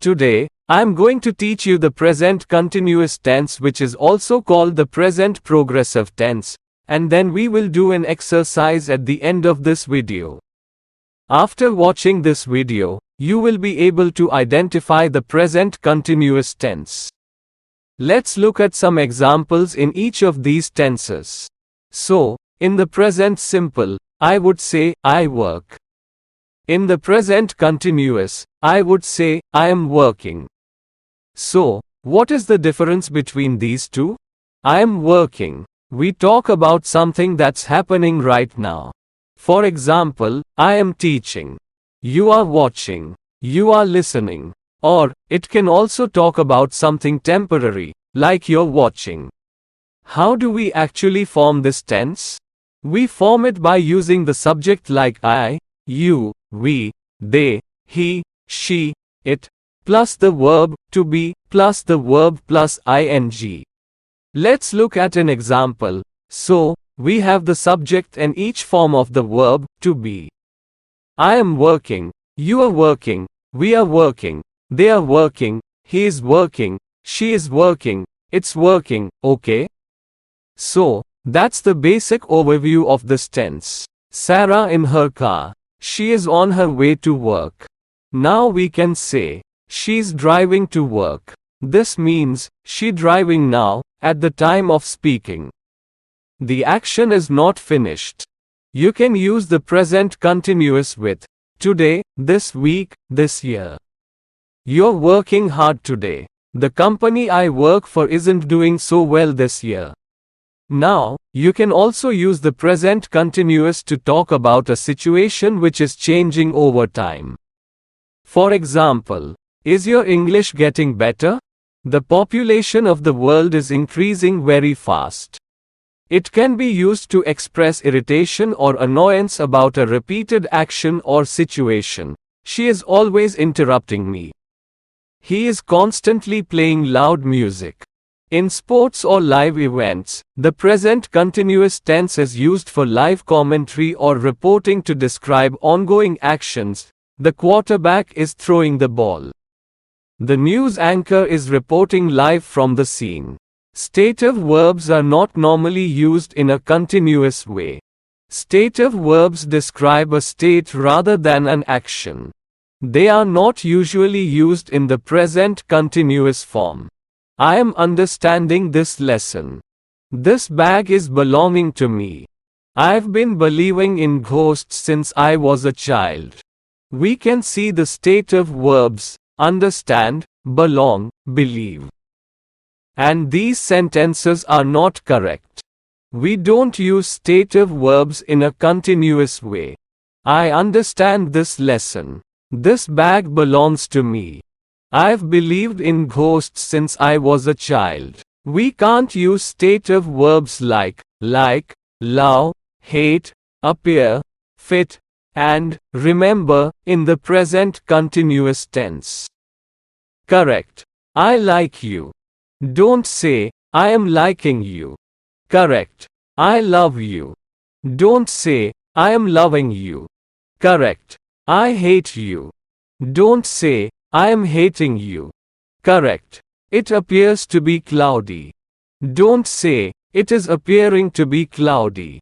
Today, I'm going to teach you the present continuous tense, which is also called the present progressive tense, and then we will do an exercise at the end of this video. After watching this video, you will be able to identify the present continuous tense. Let's look at some examples in each of these tenses. So, in the present simple, I would say, I work. In the present continuous, I would say, I am working. So, what is the difference between these two? I am working. We talk about something that's happening right now. For example, I am teaching. You are watching. You are listening. Or, it can also talk about something temporary, like you're watching. How do we actually form this tense? We form it by using the subject like I, you, we, they, he, she, it, plus the verb, to be, plus the verb plus ing. Let's look at an example. So, we have the subject and each form of the verb, to be. I am working, you are working, we are working, they are working, he is working, she is working, it's working, okay? So, that's the basic overview of this tense. Sarah in her car. She is on her way to work. Now we can say, she's driving to work. This means, she driving now, at the time of speaking. The action is not finished. You can use the present continuous with today, this week, this year. You're working hard today. The company I work for isn't doing so well this year. Now, you can also use the present continuous to talk about a situation which is changing over time. For example, is your English getting better? The population of the world is increasing very fast. It can be used to express irritation or annoyance about a repeated action or situation. She is always interrupting me. He is constantly playing loud music. In sports or live events, the present continuous tense is used for live commentary or reporting to describe ongoing actions. The quarterback is throwing the ball. The news anchor is reporting live from the scene. Stative verbs are not normally used in a continuous way. Stative verbs describe a state rather than an action. They are not usually used in the present continuous form. I am understanding this lesson. This bag is belonging to me. I've been believing in ghosts since I was a child. We can see the stative verbs, understand, belong, believe. And these sentences are not correct. We don't use stative verbs in a continuous way. I understand this lesson. This bag belongs to me. I've believed in ghosts since I was a child. We can't use stative verbs like, love, hate, appear, fit, and remember in the present continuous tense. Correct. I like you. Don't say, I am liking you. Correct. I love you. Don't say, I am loving you. Correct. I hate you. Don't say, I am hating you. Correct. It appears to be cloudy. Don't say, it is appearing to be cloudy.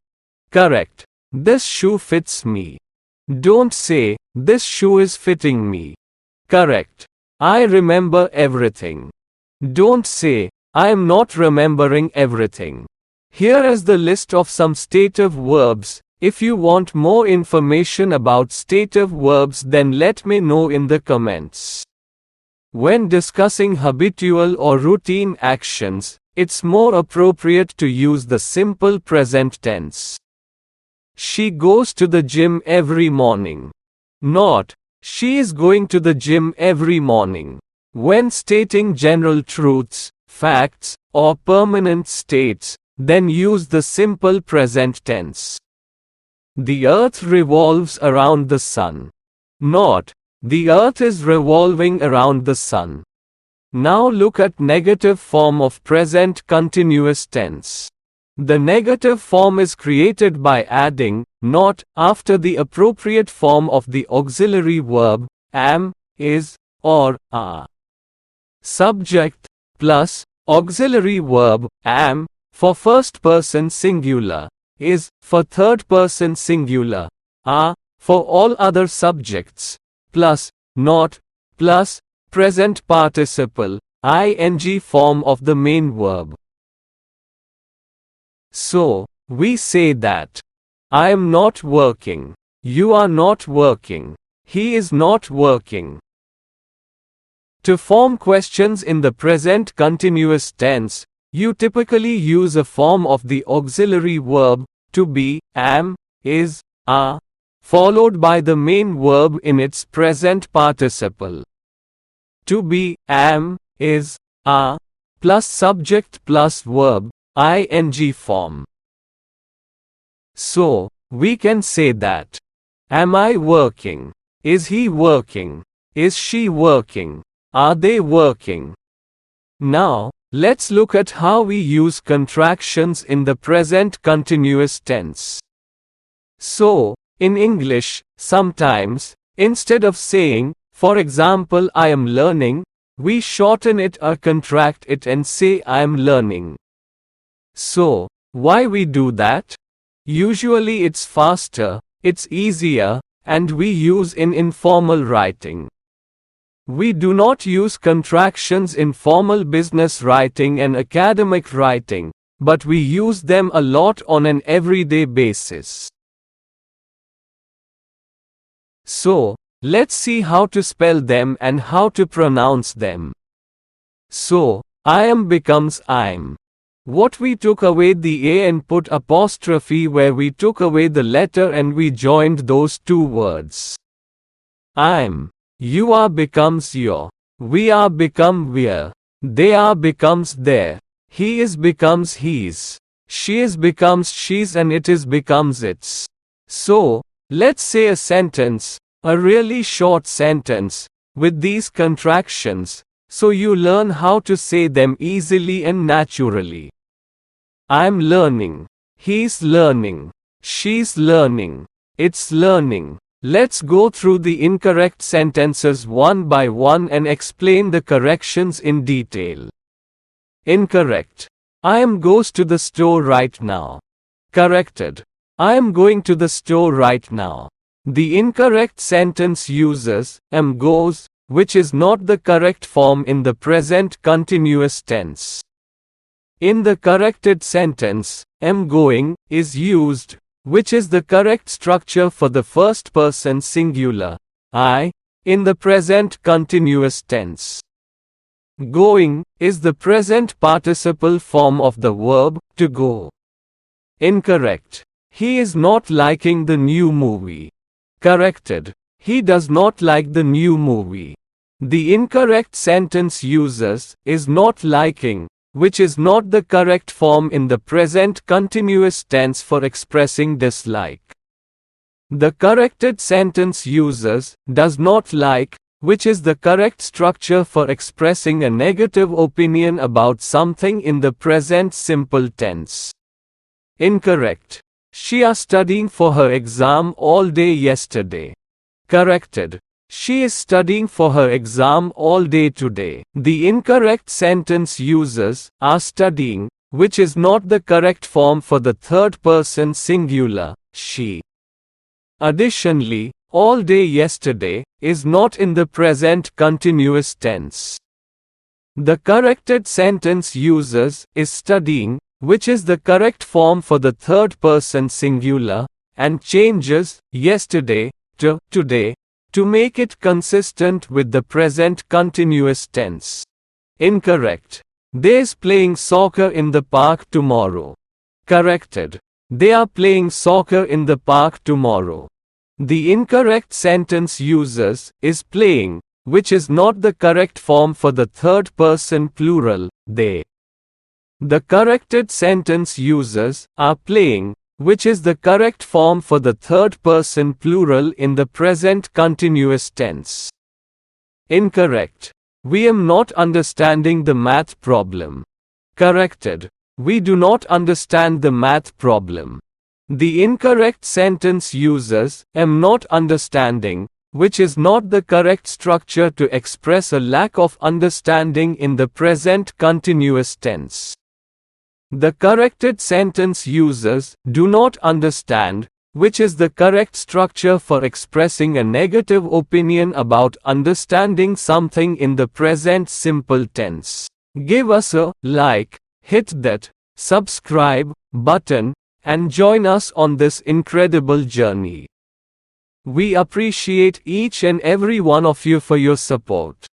Correct. This shoe fits me. Don't say, this shoe is fitting me. Correct. I remember everything. Don't say, I am not remembering everything. Here is the list of some stative verbs. If you want more information about stative verbs, then let me know in the comments. When discussing habitual or routine actions, it's more appropriate to use the simple present tense. She goes to the gym every morning. Not, she is going to the gym every morning. When stating general truths, facts, or permanent states, then use the simple present tense. The earth revolves around the sun. Not, the earth is revolving around the sun. Now look at negative form of present continuous tense. The negative form is created by adding not after the appropriate form of the auxiliary verb am, is, or are. Subject plus auxiliary verb am for first person singular, is for third person singular, are for all other subjects, plus not plus present participle ing form of the main verb. So, we say that I am not working, you are not working, he is not working. To form questions in the present continuous tense, you typically use a form of the auxiliary verb to be, am, is, are, followed by the main verb in its present participle. To be, am, is, are, plus subject plus verb, ing form. So, we can say that, am I working? Is he working? Is she working? Are they working? Now, let's look at how we use contractions in the present continuous tense. So, in English, sometimes, instead of saying, for example, I am learning, we shorten it or contract it and say I am learning. So, why we do that? Usually it's faster, it's easier, and we use in informal writing. We do not use contractions in formal business writing and academic writing, but we use them a lot on an everyday basis. So, let's see how to spell them and how to pronounce them. So, I am becomes I'm. What we took away the A and put apostrophe where we took away the letter and we joined those two words. I'm. You are becomes your. We are become we're. They are becomes their. He is becomes he's. She is becomes she's and it is becomes its. So, let's say a sentence, a really short sentence, with these contractions, so you learn how to say them easily and naturally. I'm learning. He's learning. She's learning. It's learning. Let's go through the incorrect sentences one by one and explain the corrections in detail. Incorrect. I am goes to the store right now. Corrected. I am going to the store right now. The incorrect sentence uses am goes, which is not the correct form in the present continuous tense. In the corrected sentence, am going is used, which is the correct structure for the first person singular, I, in the present continuous tense. Going is the present participle form of the verb to go. Incorrect. He is not liking the new movie. Corrected. He does not like the new movie. The incorrect sentence uses is not liking, which is not the correct form in the present continuous tense for expressing dislike. The corrected sentence uses does not like, which is the correct structure for expressing a negative opinion about something in the present simple tense. Incorrect. She is studying for her exam all day yesterday. Corrected. She is studying for her exam all day today. The incorrect sentence uses are studying, which is not the correct form for the third person singular, she. Additionally, all day yesterday is not in the present continuous tense. The corrected sentence uses is studying, which is the correct form for the third person singular, and changes yesterday to today to make it consistent with the present continuous tense. Incorrect. They's playing soccer in the park tomorrow. Corrected. They are playing soccer in the park tomorrow. The incorrect sentence uses is playing, which is not the correct form for the third person plural, they. The corrected sentence uses are playing, which is the correct form for the third person plural in the present continuous tense. Incorrect. We am not understanding the math problem. Corrected. We do not understand the math problem. The incorrect sentence uses am not understanding, which is not the correct structure to express a lack of understanding in the present continuous tense. The corrected sentence uses "do not understand," which is the correct structure for expressing a negative opinion about understanding something in the present simple tense. Give us a like, hit that subscribe button, and join us on this incredible journey. We appreciate each and every one of you for your support.